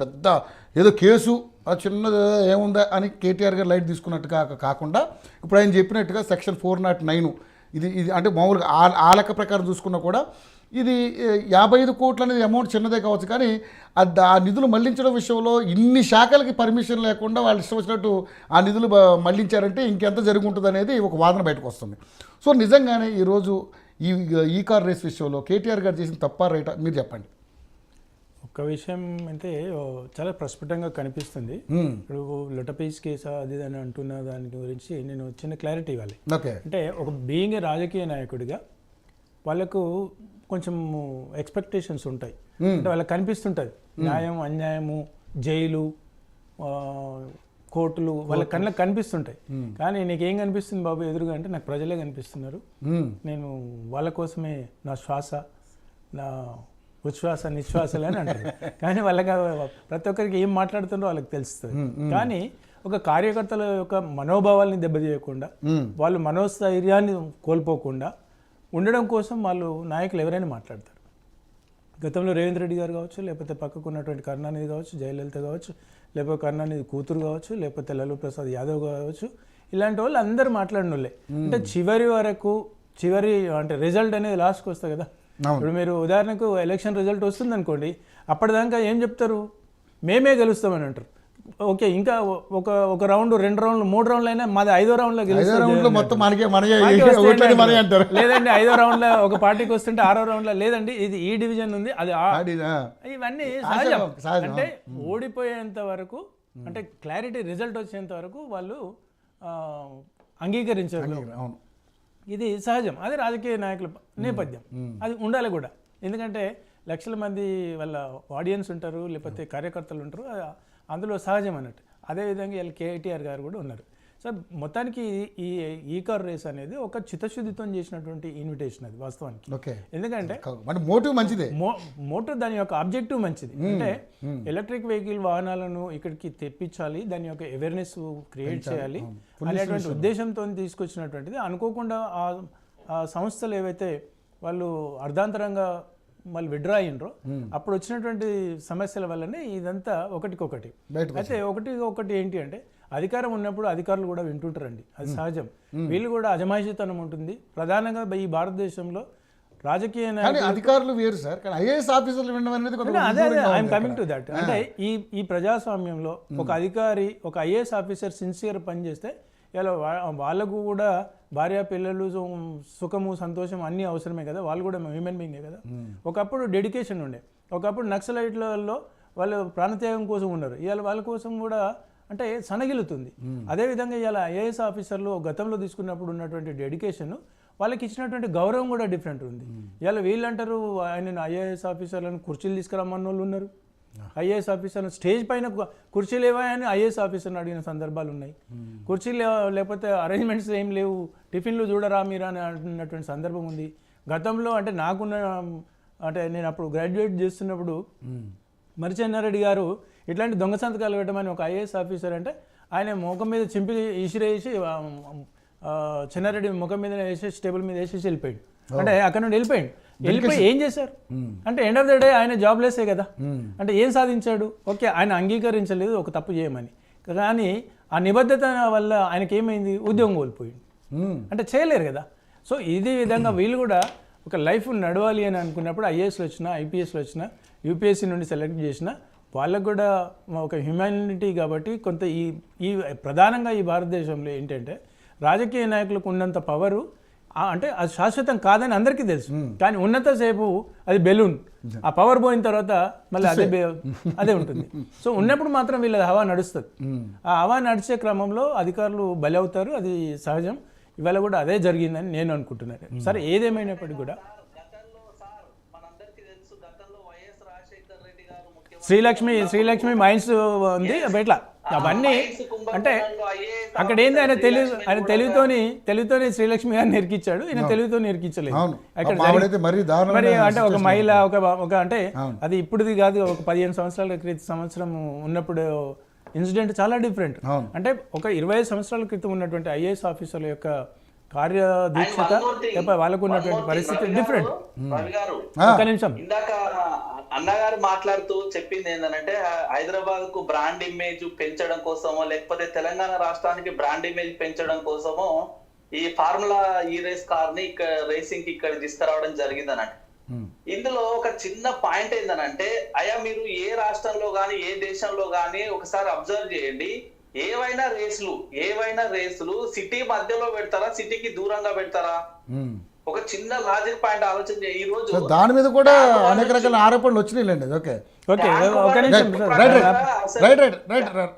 పెద్ద ఏదో కేసు ఆ చిన్నది ఏముందా అని కేటీఆర్ గారు లైట్ తీసుకున్నట్టుగా కాకుండా ఇప్పుడు ఆయన చెప్పినట్టుగా సెక్షన్ 409 ఇది అంటే మామూలుగా ఆ లెక్క ప్రకారం చూసుకున్నా కూడా ఇది 55 కోట్లు అనేది అమౌంట్ చిన్నదే కావచ్చు, కానీ ఆ నిధులు మళ్లించడం విషయంలో ఇన్ని శాఖలకి పర్మిషన్ లేకుండా వాళ్ళు ఇష్టం వచ్చినట్టు ఆ నిధులు మళ్లించారంటే ఇంకెంత జరుగుంటుంది అనేది ఒక వాదన బయటకు వస్తుంది. సో నిజంగానే ఈరోజు ఈ కార్ రేస్ విషయంలో కేటీఆర్ గారు చేసిన తప్ప రైటా మీరు చెప్పండి. ఒక విషయం అంటే చాలా ప్రస్ఫుటంగా కనిపిస్తుంది. ఇప్పుడు లొటపీస్ కేసు అది అని అంటున్న దాని గురించి నేను చిన్న క్లారిటీ ఇవ్వాలి. అంటే ఒక బీయింగ్ రాజకీయ నాయకుడిగా వాళ్ళకు కొంచెం ఎక్స్పెక్టేషన్స్ ఉంటాయి. అంటే వాళ్ళకి కనిపిస్తుంటుంది న్యాయం అన్యాయము జైలు కోర్టులు వాళ్ళ కళ్ళకి కనిపిస్తుంటాయి. కానీ నీకేం కనిపిస్తుంది బాబు ఎదురుగా అంటే నాకు ప్రజలే కనిపిస్తున్నారు, నేను వాళ్ళ కోసమే నా శ్వాస నా ఉచ్ఛ్వాస నిశ్వాసలు అని అంటారు. కానీ వాళ్ళకి ప్రతి ఒక్కరికి ఏం మాట్లాడుతుందో వాళ్ళకి తెలుస్తుంది. కానీ ఒక కార్యకర్తల యొక్క మనోభావాల్ని దెబ్బతీయకుండా వాళ్ళు మనోస్థైర్యాన్ని కోల్పోకుండా ఉండడం కోసం వాళ్ళు నాయకులు ఎవరైనా మాట్లాడతారు. గతంలో రేవంత్ రెడ్డి గారు కావచ్చు, లేకపోతే పక్కకు ఉన్నటువంటి కరుణానిధి కావచ్చు, జయలలిత కావచ్చు, లేకపోతే కరుణానిధి కూతురు కావచ్చు, లేకపోతే లల్లూ ప్రసాద్ యాదవ్ కావచ్చు, ఇలాంటి వాళ్ళు అందరూ మాట్లాడిన వాళ్ళే. అంటే చివరి వరకు అంటే రిజల్ట్ అనేది లాస్ట్కి వస్తుంది కదా. ఇప్పుడు మీరు ఉదాహరణకు ఎలక్షన్ రిజల్ట్ వస్తుంది అనుకోండి, అప్పటిదాకా ఏం చెప్తారు, మేమే గెలుస్తామని అంటారు. ఓకే, ఇంకా ఒక రౌండ్ 2 రౌండ్లు 3 రౌండ్లు అయినా మాది 5వ రౌండ్లో గెలుస్తుంది, లేదండి 5వ రౌండ్లో ఒక పార్టీకి వస్తుంటే 6వ రౌండ్లో లేదండి ఇది ఈ డివిజన్ ఉంది అది ఇవన్నీ సహజం. అంటే ఓడిపోయేంత వరకు అంటే క్లారిటీ రిజల్ట్ వచ్చేంత వరకు వాళ్ళు అంగీకరించారు. ఇది సహజం, అది రాజకీయ నాయకుల నేపథ్యం, అది ఉండాలి కూడా. ఎందుకంటే లక్షల మంది వాళ్ళ ఆడియన్స్ ఉంటారు, లేకపోతే కార్యకర్తలు ఉంటారు, అందులో సహజం అన్నట్టు. అదేవిధంగా వీళ్ళు కేటీఆర్ గారు కూడా ఉన్నారు. సో మొత్తానికి ఈ కార్ రేస్ అనేది ఒక చిత్తశుద్ధితో చేసినటువంటి ఇన్విటేషన్ అది వాస్తవానికి. ఎందుకంటే మోటివ్ మంచిదే, మోటివ్ దాని యొక్క ఆబ్జెక్టివ్ మంచిది. అంటే ఎలక్ట్రిక్ వెహికల్ వాహనాలను ఇక్కడికి తెప్పించాలి, దాని యొక్క అవేర్నెస్ క్రియేట్ చేయాలి అనేటువంటి ఉద్దేశంతో తీసుకొచ్చినటువంటిది. అనుకోకుండా ఆ సంస్థలు ఏవైతే వాళ్ళు అర్ధాంతరంగా మళ్ళీ విడ్రా అయ్యిండ్రో అప్పుడు వచ్చినటువంటి సమస్యల వల్లనే ఇదంతా ఒకటికొకటి. అయితే ఒకటి ఏంటి అంటే అధికారం ఉన్నప్పుడు అధికారులు కూడా వింటుంటారండి, అది సహజం. వీళ్ళు కూడా అజమాయిషీతనం ఉంటుంది. ప్రధానంగా ఈ భారతదేశంలో రాజకీయ అధికారులు వేరు సార్, కానీ ఐఏఎస్ ఆఫీసర్లు వినడం అనేది అదే ఐఎమ్ కమింగ్ టు దట్. అంటే ఈ ప్రజాస్వామ్యంలో ఒక అధికారి ఒక ఐఏఎస్ ఆఫీసర్ సిన్సియర్ పనిచేస్తే ఇలా వాళ్ళకు కూడా భార్య పిల్లలు సుఖము సంతోషం అన్నీ అవసరమే కదా, వాళ్ళు కూడా హ్యూమన్ బీయింగే కదా. ఒకప్పుడు డెడికేషన్ ఉండే, ఒకప్పుడు నక్సలైట్లలో వాళ్ళు ప్రాణత్యాగం కోసం ఉన్నారు, ఇవాళ వాళ్ళ కోసం కూడా అంటే సనగిలుతుంది. అదేవిధంగా ఇవాళ ఐఏఎస్ ఆఫీసర్లు గతంలో తీసుకున్నప్పుడు ఉన్నటువంటి డెడికేషన్ వాళ్ళకి ఇచ్చినటువంటి గౌరవం కూడా డిఫరెంట్ ఉంది. ఇవాళ వీళ్ళు అంటారు ఆయన ఐఏఎస్ ఆఫీసర్లను కుర్చీలు తీసుకురమ్మన్న వాళ్ళు ఉన్నారు, ఐఏఎస్ ఆఫీసర్లు స్టేజ్ పైన కుర్చీలు లేవని ఐఏఎస్ ఆఫీసర్ని అడిగిన సందర్భాలు ఉన్నాయి. కుర్చీలు లేకపోతే అరేంజ్మెంట్స్ ఏం లేవు, టిఫిన్లు చూడరా మీరు అని అంటున్నటువంటి సందర్భం ఉంది. గతంలో అంటే నాకున్న అంటే నేను అప్పుడు గ్రాడ్యుయేట్ చేస్తున్నప్పుడు మరిచెన్నారెడ్డి గారు ఇట్లాంటి దొంగ సంతకాలు పెట్టమని ఒక ఐఏఎస్ ఆఫీసర్ అంటే ఆయన ముఖం మీద చింపి ఇసిరేసి చెన్నారెడ్డి ముఖం మీద వేసేసి టేబుల్ మీద వేసేసి వెళ్ళిపోయాడు. అంటే అక్కడ నుండి వెళ్ళిపోయి ఏం చేశారు అంటే ఎండ్ ఆఫ్ ద డే ఆయన జాబ్లెస్సే కదా. అంటే ఏం సాధించాడు? ఓకే, ఆయన అంగీకరించలేదు ఒక తప్పు చేయమని, కానీ ఆ నిబద్ధత వల్ల ఆయనకి ఏమైంది, ఉద్యోగం కోల్పోయింది. అంటే చేయలేరు కదా. సో ఇదే విధంగా వీళ్ళు కూడా ఒక లైఫ్ నడవాలి అని అనుకున్నప్పుడు ఐఏఎస్లు వచ్చినా ఐపీఎస్లు వచ్చినా యూపీఎస్సీ నుండి సెలెక్ట్ చేసినా వాళ్ళకు కూడా ఒక హ్యూమానిటీ కాబట్టి కొంత ఈ ప్రధానంగా ఈ భారతదేశంలో ఏంటంటే రాజకీయ నాయకులకు ఉన్నంత పవరు అంటే అది శాశ్వతం కాదని అందరికీ తెలుసు, కానీ ఉన్నంతసేపు అది బెలూన్, ఆ పవర్ పోయిన తర్వాత మళ్ళీ అదే ఉంటుంది. సో ఉన్నప్పుడు మాత్రం వీళ్ళ హవా నడుస్తుంది. ఆ హవా నడిచే క్రమంలో అధికారులు బలి అవుతారు, అది సహజం. ఇవాళ కూడా అదే జరిగిందని నేను అనుకుంటున్నాను. సరే, ఏదేమైనప్పటికీ కూడా శ్రీలక్ష్మి మైన్స్ ఉంది ఇట్లా అవన్నీ అంటే అక్కడ ఏంది ఆయన తెలివితోని శ్రీలక్ష్మి గారిని నిరికిచ్చాడు, ఈయన తెలివితో నిరికించలేదు. మరి అంటే ఒక మహిళ ఒక అంటే అది ఇప్పుడుది కాదు, ఒక 15 సంవత్సరాల సంవత్సరం ఉన్నప్పుడు ఇన్సిడెంట్ చాలా డిఫరెంట్. అంటే ఒక 25 సంవత్సరాల క్రితం ఉన్నటువంటి ఐఏఎస్ ఆఫీసర్ల యొక్క కార్యదీక్షత వాళ్ళకు ఉన్నటువంటి పరిస్థితి డిఫరెంట్. రవి గారు ఒక నిమిషం, ఇందాక అన్నగారు మాట్లాడుతూ చెప్పింది ఏంటంటే హైదరాబాద్ కు బ్రాండ్ ఇమేజ్ పెంచడం కోసమో లేకపోతే తెలంగాణ రాష్ట్రానికి బ్రాండ్ ఇమేజ్ పెంచడం కోసమో ఈ ఫార్ములా ఈ రేస్ కార్ ని ఇక్కడ రేసింగ్ కి ఇక్కడ తీసుకురావడం జరిగింది అన్నట్టు. ఇందులో ఒక చిన్న పాయింట్ ఏంటంటే అయ్యా మీరు ఏ రాష్ట్రంలో గాని ఏ దేశంలో గాని ఒకసారి అబ్జర్వ్ చేయండి, ఏవైనా రేసులు సిటీ మధ్యలో పెడతారా, సిటీకి దూరంగా పెడతారా? ఒక చిన్న లాజిక్ పాయింట్ ఆలోచన చేయి. ఈ రోజు దాని మీద కూడా అనేక రకాల ఆరోపణలు వచ్చినాయిలేండి. ఓకే ఓకే ఒక నిమిషం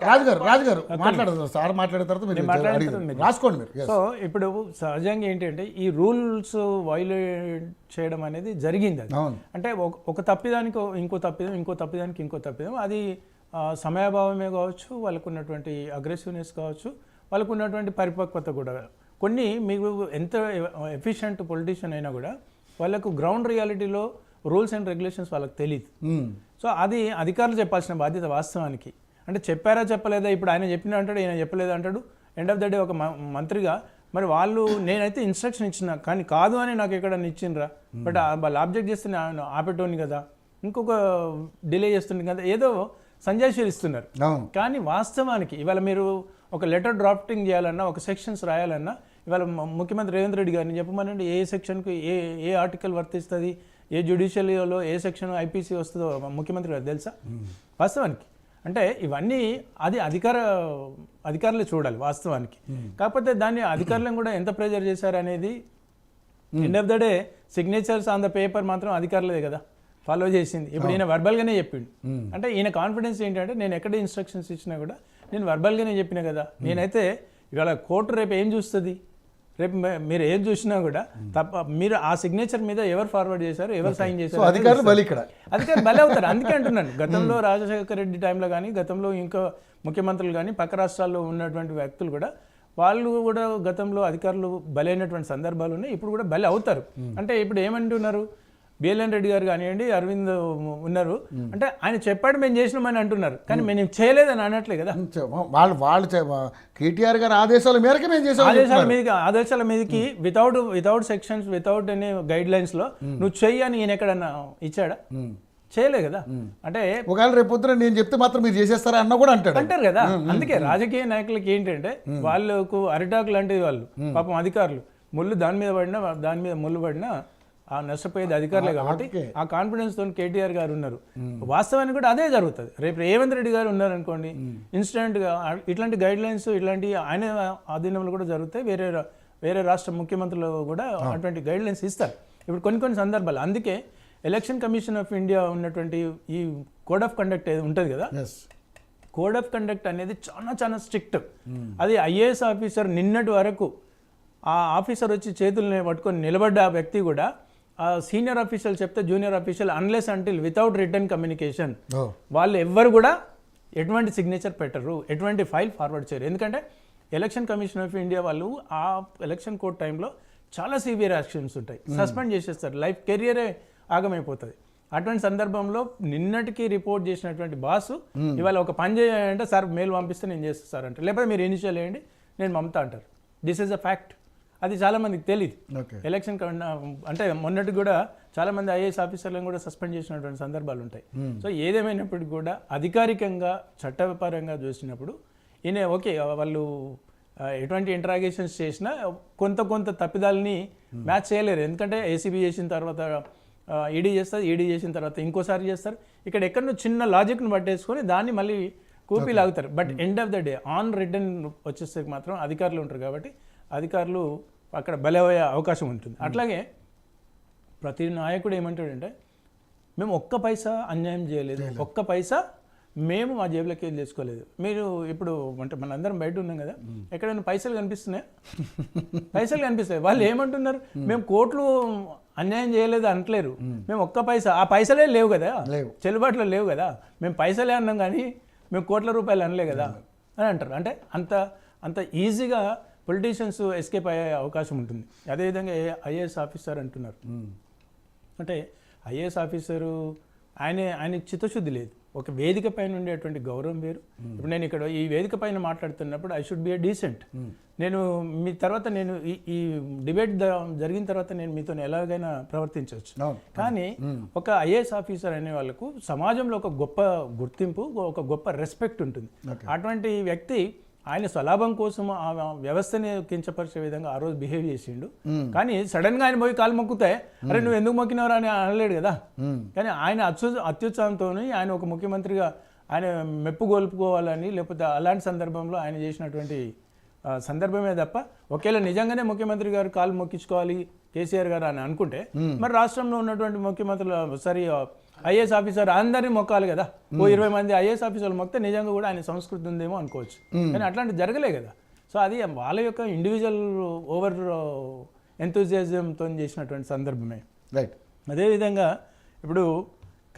రాజు గారు మాట్లాడదు సార్, మాట్లాడిన తర్వాత మీరు రాసుకోండి మీరు. సో ఇప్పుడు సహజంగా ఏంటంటే ఈ రూల్స్ వైలేట్ చేయడం అనేది జరిగింది. అది అంటే ఒక తప్పిదానికి ఇంకో తప్పిదం అది సమయాభావమే కావచ్చు, వాళ్ళకు ఉన్నటువంటి అగ్రెసివ్నెస్ కావచ్చు, వాళ్ళకు ఉన్నటువంటి పరిపక్వత కూడా. కొన్ని మీకు ఎంత ఎఫిషియెంట్ పొలిటీషియన్ అయినా కూడా వాళ్ళకు గ్రౌండ్ రియాలిటీలో రూల్స్ అండ్ రెగ్యులేషన్స్ వాళ్ళకి తెలియదు. సో అది అధికారులు చెప్పాల్సిన బాధ్యత వాస్తవానికి. అంటే చెప్పారా చెప్పలేదా, ఇప్పుడు ఆయన చెప్పిన అంటాడు, ఈయన చెప్పలేదు అంటాడు. ఎండ్ ఆఫ్ ద డే ఒక మంత్రిగా మరి వాళ్ళు నేనైతే ఇన్స్ట్రక్షన్ ఇచ్చిన కానీ కాదు అని నాకు ఎక్కడ ఇచ్చిండ్రా, బట్ వాళ్ళు ఆబ్జెక్ట్ చేస్తే నేను ఆపేటోని కదా, ఇంకొక డిలే చేస్తుంది కదా, ఏదో సంజాయిషీలు ఇస్తున్నారు. కానీ వాస్తవానికి ఇవాళ మీరు ఒక లెటర్ డ్రాఫ్టింగ్ చేయాలన్నా, ఒక సెక్షన్స్ రాయాలన్నా, ఇవాళ ముఖ్యమంత్రి రేవంత్ రెడ్డి గారిని చెప్పమనండి ఏ సెక్షన్కి ఏ ఆర్టికల్ వర్తిస్తుంది, ఏ జ్యుడిషియరీలో ఏ సెక్షన్ ఐపీసీ వస్తుందో ముఖ్యమంత్రి గారు తెలుసా వాస్తవానికి. అంటే ఇవన్నీ అది అధికారులే చూడాలి వాస్తవానికి. కాకపోతే దాన్ని అధికారులను కూడా ఎంత ప్రెజర్ చేశారు అనేది end of the day signatures on the paper మాత్రం అధికారులదే కదా ఫాలో చేసింది. ఇప్పుడు ఈయన వర్బల్గానే చెప్పిండు. అంటే ఈయన కాన్ఫిడెన్స్ ఏంటంటే నేను ఎక్కడ ఇన్స్ట్రక్షన్స్ ఇచ్చినా కూడా నేను వర్బల్గానే చెప్పిన కదా. నేనైతే ఇవాళ కోర్టు రేపు ఏం చూస్తుంది, రేపు మీరు ఏం చూసినా కూడా మీరు ఆ సిగ్నేచర్ మీద ఎవరు ఫార్వర్డ్ చేశారు, ఎవరు సైన్ చేశారు, అధికారులు బలి అవుతారు. అందుకే అంటున్నాను, గతంలో రాజశేఖర రెడ్డి టైంలో కానీ, గతంలో ఇంకా ముఖ్యమంత్రులు కానీ, పక్క రాష్ట్రాల్లో ఉన్నటువంటి వ్యక్తులు కూడా వాళ్ళు కూడా గతంలో అధికారులు బలైనటువంటి సందర్భాలు ఉన్నాయి, ఇప్పుడు కూడా బలి అవుతారు. అంటే ఇప్పుడు ఏమంటున్నారు, బిఎల్ఎన్ రెడ్డి గారు కానివ్వండి, అరవింద్ ఉన్నారు, అంటే ఆయన చెప్పాడు మేము చేసినామని అంటున్నారు, కానీ మేము చేయలేదని అనట్లే కదా. వాళ్ళు కేటీఆర్ గారు ఆదేశాల మేరకు మేము చేసాం, ఆదేశాల మీదకి without sections, without any guide lines లో నువ్వు చెయ్యి అని ఈయన ఎక్కడన్నా ఇచ్చాడా? చేయలే కదా. అంటే ఒకవేళ రేపు పొద్దున నేను చెప్తే మాత్రం మీరు చేసేస్తారా అన్న కూడా అంటారు కదా. అందుకే రాజకీయ నాయకులకి ఏంటంటే వాళ్ళకు అరిటాకు లాంటిది, వాళ్ళు పాపం అధికారులు ముళ్ళు దాని మీద ముళ్ళు పడినా ఆ నష్టపోయేది అధికారులే. కాబట్టి ఆ కాన్ఫిడెన్స్ తో కేటీఆర్ గారు ఉన్నారు. వాస్తవానికి కూడా అదే జరుగుతుంది. రేపు రేవంత్ రెడ్డి గారు ఉన్నారు అనుకోండి, ఇన్స్టెంట్ గా ఇట్లాంటి గైడ్ లైన్స్ ఇట్లాంటి ఆయన ఆధీనంలో కూడా జరుగుతాయి. వేరే రాష్ట్ర ముఖ్యమంత్రులు కూడా అటువంటి గైడ్ లైన్స్ ఇస్తారు ఇప్పుడు కొన్ని సందర్భాలు. అందుకే ఎలక్షన్ కమిషన్ ఆఫ్ ఇండియా ఉన్నటువంటి ఈ కోడ్ ఆఫ్ కండక్ట్ ఏది ఉంటుంది కదా, కోడ్ ఆఫ్ కండక్ట్ అనేది చాలా స్ట్రిక్ట్. అది ఐఏఎస్ ఆఫీసర్ నిన్నటి వరకు ఆ ఆఫీసర్ వచ్చి చేతుల్ని పట్టుకొని నిలబడ్డ ఆ వ్యక్తి కూడా ఆ సీనియర్ ఆఫీసర్ చెప్తే junior officer unless until without return communication వాళ్ళు ఎవ్వరు కూడా ఎటువంటి సిగ్నేచర్ పెట్టరు, ఎటువంటి ఫైల్ ఫార్వర్డ్ చేయరు. ఎందుకంటే ఎలక్షన్ కమిషన్ ఆఫ్ ఇండియా వాళ్ళు ఆ ఎలక్షన్ కోడ్ టైంలో చాలా సివియర్ యాక్షన్స్ ఉంటాయి, సస్పెండ్ చేసేస్తారు, లైఫ్ కెరియరే ఆగమైపోతుంది. అటువంటి సందర్భంలో నిన్నటికి రిపోర్ట్ చేసినటువంటి బాసు ఇవాళ ఒక పని చేయాలంటే సార్ మెయిల్ పంపిస్తే నేను చేస్తాను సార్ అంటే, లేకపోతే మీరు ఇనిషియల్ వేయండి నేను పంపుతా అంటారు. This is a fact. అది చాలా మందికి తెలియదు. ఎలక్షన్ అంటే మొన్నటికి కూడా చాలా మంది ఐఏఎస్ ఆఫీసర్లను కూడా సస్పెండ్ చేసినటువంటి సందర్భాలు ఉంటాయి. సో ఏదేమైనప్పటికీ కూడా అధికారికంగా చట్టపరంగా చూసినప్పుడు ఈయన ఓకే వాళ్ళు ఎటువంటి ఇంటరాగేషన్స్ చేసినా కొంత తప్పిదాలని మ్యాచ్ చేయలేరు. ఎందుకంటే ఏసీబీ చేసిన తర్వాత ఈడీ చేస్తారు, ఈడీ చేసిన తర్వాత ఇంకోసారి చేస్తారు. ఇక్కడ ఎక్కడో చిన్న లాజిక్ను పట్టేసుకొని దాన్ని మళ్ళీ కూపీ లాగుతారు. But end of the day on return వచ్చేసరికి మాత్రం అధికారులు ఉంటారు కాబట్టి అధికారులు అక్కడ బలయ్యే అవకాశం ఉంటుంది. అట్లాగే ప్రతి నాయకుడు ఏమంటాడంటే మేము ఒక్క పైసా అన్యాయం చేయలేదు, ఒక్క పైసా మేము మా జేబులోకి వెళ్ళి తెచ్చుకోలేదు. మీరు ఇప్పుడు అంటే మనందరం బయట ఉన్నాం కదా, ఎక్కడైనా పైసలు కనిపిస్తున్నాయి, పైసలు కనిపిస్తాయి. వాళ్ళు ఏమంటున్నారు, మేము కోట్లు అన్యాయం చేయలేదు అంటలేరు, మేము ఒక్క పైసా, ఆ పైసలే లేవు కదా, చెల్లుబాటులో లేవు కదా, మేము పైసలే అన్నాం కానీ మేము కోట్ల రూపాయలు అనలే కదా అని అంటారు. అంటే అంత ఈజీగా పొలిటీషియన్స్ ఎస్కేప్ అయ్యే అవకాశం ఉంటుంది. అదేవిధంగా ఐఏఎస్ ఆఫీసర్ అంటున్నారు, అంటే ఐఏఎస్ ఆఫీసరు ఆయన చిత్తశుద్ధి లేదు. ఒక వేదిక పైన ఉండేటువంటి గౌరవం వేరు. ఇప్పుడు నేను ఇక్కడ ఈ వేదిక పైన మాట్లాడుతున్నప్పుడు I should be a decent. నేను మీ తర్వాత నేను ఈ డిబేట్ జరిగిన తర్వాత నేను మీతో ఎలాగైనా ప్రవర్తించవచ్చు. కానీ ఒక ఐఏఎస్ ఆఫీసర్ అనే వాళ్ళకు సమాజంలో ఒక గొప్ప గుర్తింపు, ఒక గొప్ప రెస్పెక్ట్ ఉంటుంది. అటువంటి వ్యక్తి ఆయన స్వలాభం కోసం ఆ వ్యవస్థని కించపరిచే విధంగా ఆ రోజు బిహేవ్ చేసిండు. కానీ సడన్ గా ఆయన పోయి కాలు మొక్కుతే అరే నువ్వు ఎందుకు మొక్కినవరా అని అనలేడు కదా. కానీ ఆయన అత్యుత్సాహంతో ఆయన ఒక ముఖ్యమంత్రిగా ఆయన మెప్పు గొలుపుకోవాలని, లేకపోతే అలాంటి సందర్భంలో ఆయన చేసినటువంటి సందర్భమే తప్ప ఒకవేళ నిజంగానే ముఖ్యమంత్రి గారు కాలు మొక్కించుకోవాలి కేసీఆర్ గారు అని అనుకుంటే మరి రాష్ట్రంలో ఉన్నటువంటి ముఖ్యమంత్రులు సరి ఐఏఎస్ ఆఫీసర్ అందరినీ మొక్కాలి కదా. 20 మంది ఐఏఎస్ ఆఫీసర్లు మొక్కితే నిజంగా కూడా ఆయన సంస్కృతి ఉందేమో అనుకోవచ్చు. కానీ అట్లాంటి జరగలే కదా. సో అది వాళ్ళ యొక్క ఇండివిజువల్ ఓవర్ ఎంతూజియాజంతో చేసినటువంటి సందర్భమే. రైట్. అదేవిధంగా ఇప్పుడు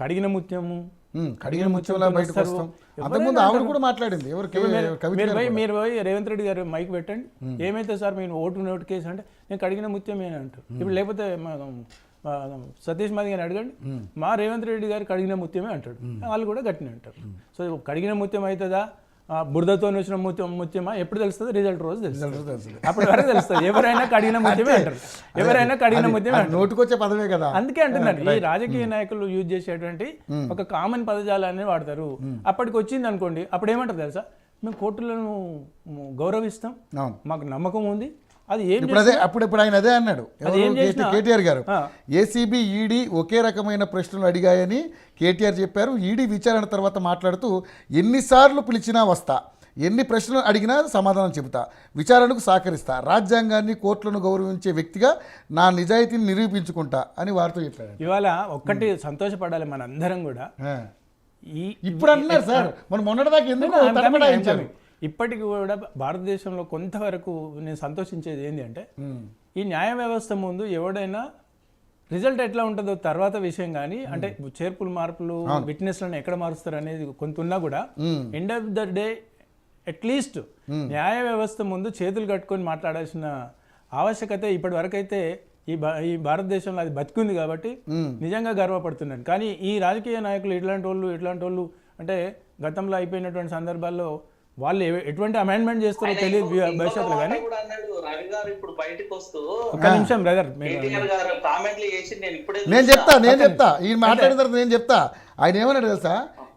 కడిగిన ముత్యము బయటకు వస్తాం. అంతకుముందు ఆవిడ కూడా మాట్లాడింది. మీరు పోయి రేవంత్ రెడ్డి గారు మైక్ పెట్టండి, ఏమైతే సార్ మీరు ఓటు కేసు అంటే నేను కడిగిన ముత్యమే అంటారు. ఇప్పుడు లేకపోతే సతీష్ మాది గారిని అడగండి, మా రేవంత్ రెడ్డి గారు కడిగిన ముత్యమే అంటాడు, వాళ్ళు కూడా గట్టినే అంటారు. సో కడిగిన ముత్యం అవుతుందా బురదతో వచ్చిన ముత్యమా ఎప్పుడు తెలుస్తుంది? రిజల్ట్ రోజు తెలుస్తుంది. అప్పటి వరకు తెలుస్తుంది. ఎవరైనా కడిగిన ముత్యమే అంటారు, ఎవరైనా కడిగిన ముత్యమే అంటారు. నోటుకొచ్చే పదమే కదా. అందుకే అంటున్నారు ఈ రాజకీయ నాయకులు యూజ్ చేసేటువంటి ఒక కామన్ పదజాలాన్ని వాడతారు. అప్పటికి వచ్చింది అనుకోండి, అప్పుడు ఏమంటారు తెలుసా, మేము కోర్టులను గౌరవిస్తాం, మాకు నమ్మకం ఉంది. అది ఏం అప్పుడు ఆయన అదే అన్నాడు కేటీఆర్ గారు. ఏసీబీ ఈడీ ఒకే రకమైన ప్రశ్నలు అడిగాయని కేటీఆర్ చెప్పారు. ఈడీ విచారణ తర్వాత మాట్లాడుతూ ఎన్నిసార్లు పిలిచినా వస్తా, ఎన్ని ప్రశ్నలు అడిగినా సమాధానం చెబుతా, విచారణకు సహకరిస్తా, రాజ్యాంగాన్ని కోర్టులను గౌరవించే వ్యక్తిగా నా నిజాయితీని నిరూపించుకుంటా అని వారితో చెప్పారు. ఇవాళ ఒక్కటి సంతోషపడాలి మనందరం కూడా. ఇప్పుడు అన్నారు సార్ మనం మొన్నటిదాకా ఎందుకు ఇప్పటికి కూడా భారతదేశంలో కొంతవరకు నేను సంతోషించేది ఏంటి అంటే ఈ న్యాయ వ్యవస్థ ముందు ఎవడైనా రిజల్ట్ ఎట్లా ఉంటుందో తర్వాత విషయం, కానీ అంటే చేర్పులు మార్పులు విట్నెస్లను ఎక్కడ మారుస్తారు అనేది కొంత ఉన్నా కూడా end of the day at least న్యాయ వ్యవస్థ ముందు చేతులు కట్టుకొని మాట్లాడాల్సిన ఆవశ్యకత ఇప్పటి వరకు అయితే ఈ భారతదేశంలో అది బతికుంది కాబట్టి నిజంగా గర్వపడుతున్నాను. కానీ ఈ రాజకీయ నాయకులు ఇట్లాంటి వాళ్ళు అంటే గతంలో అయిపోయినటువంటి సందర్భాల్లో వాళ్ళు ఎటువంటి అమెండ్మెంట్ చేస్తారో తెలియదు భవిష్యత్తులో. కానీ ఒక్క నిమిషం బ్రదర్, నేను చెప్తా ఈ మాట్లాడిన తర్వాత నేను చెప్తా. ఆయన ఏమన్నాడు తెలుసా,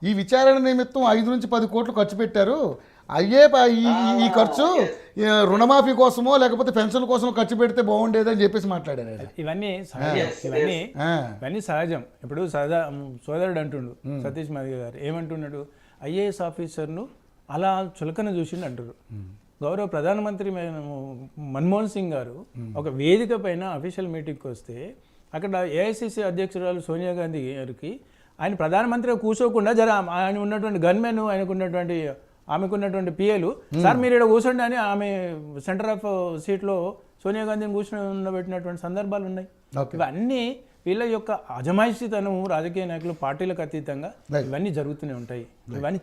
ఈ విచారణ నిమిత్తం 5 నుంచి 10 కోట్లు ఖర్చు పెట్టారు, ఈ ఖర్చు రుణమాఫీ కోసమో లేకపోతే పెన్షన్ కోసమో ఖర్చు పెడితే బాగుండేదని చెప్పేసి మాట్లాడారు. ఇవన్నీ సహజం. ఇప్పుడు సోదరుడు అంటుండు సతీష్ మాదిగ గారు ఏమంటున్నాడు, ఐఏఎస్ ఆఫీసర్ను అలా చులకన చూసిండు అంటారు. గౌరవ ప్రధానమంత్రి మన్మోహన్ సింగ్ గారు ఒక వేదిక పైన అఫీషియల్ మీటింగ్కి వస్తే అక్కడ ఏఐసిసి అధ్యక్షురాలు సోనియా గాంధీ గారికి ఆయన ప్రధానమంత్రిగా కూర్చోకుండా ఆయన ఉన్నటువంటి గన్మెన్, ఆమెకున్నటువంటి పిఏలు సార్ మీరు ఇక్కడ కూర్చోండి అని ఆమె సెంటర్ ఆఫ్ సీట్లో సోనియా గాంధీని కూర్చొని సందర్భాలు ఉన్నాయి. ఇవన్నీ వీళ్ళ యొక్క అజమాయిషితనం, రాజకీయ నాయకులు పార్టీలకు అతీతంగా ఇవన్నీ జరుగుతూనే ఉంటాయి. ఇవన్నీ